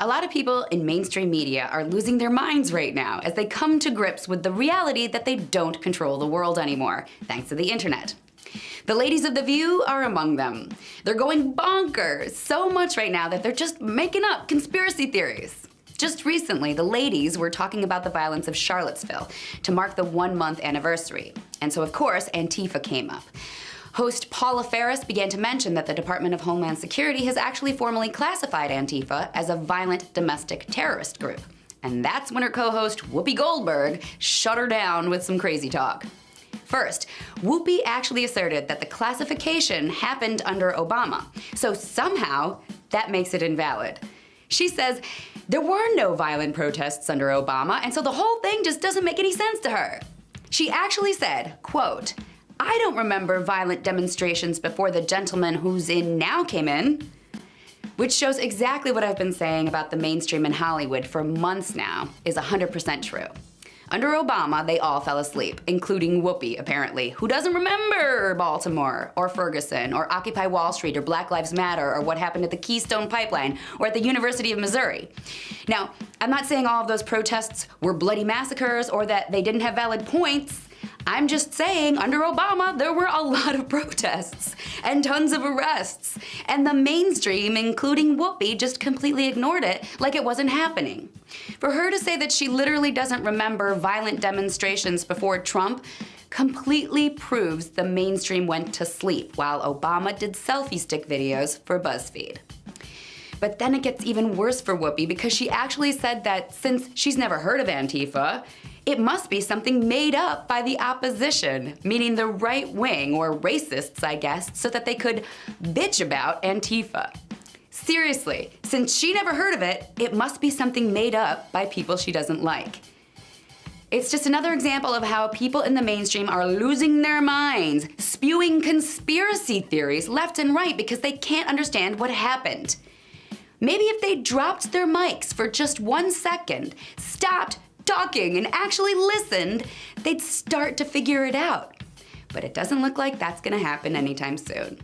A lot of people in mainstream media are losing their minds right now as they come to grips with the reality that they don't control the world anymore, thanks to the internet. The ladies of The View are among them. They're going bonkers so much right now that they're just making up conspiracy theories. Just recently, the ladies were talking about the violence of Charlottesville to mark the 1-month anniversary. And so, of course, Antifa came up. Host Paula Ferris began to mention that the Department of Homeland Security has actually formally classified Antifa as a violent domestic terrorist group. And that's when her co-host Whoopi Goldberg shut her down with some crazy talk. First, Whoopi actually asserted that the classification happened under Obama, so somehow that makes it invalid. She says there were no violent protests under Obama, and so the whole thing just doesn't make any sense to her. She actually said, quote, "I don't remember violent demonstrations before the gentleman who's in now came in," which shows exactly what I've been saying about the mainstream in Hollywood for months now is 100% true. Under Obama, they all fell asleep, including Whoopi, apparently, who doesn't remember Baltimore, or Ferguson, or Occupy Wall Street, or Black Lives Matter, or what happened at the Keystone Pipeline, or at the University of Missouri. Now, I'm not saying all of those protests were bloody massacres or that they didn't have valid points. I'm just saying, under Obama, there were a lot of protests and tons of arrests, and the mainstream, including Whoopi, just completely ignored it like it wasn't happening. For her to say that she literally doesn't remember violent demonstrations before Trump completely proves the mainstream went to sleep while Obama did selfie stick videos for BuzzFeed. But then it gets even worse for Whoopi because she actually said that since she's never heard of Antifa, it must be something made up by the opposition, meaning the right wing, or racists, I guess, so that they could bitch about Antifa. Seriously, since she never heard of it, it must be something made up by people she doesn't like. It's just another example of how people in the mainstream are losing their minds, spewing conspiracy theories left and right because they can't understand what happened. Maybe if they dropped their mics for just 1 second, stopped talking and actually listened, they'd start to figure it out. But it doesn't look like that's gonna happen anytime soon.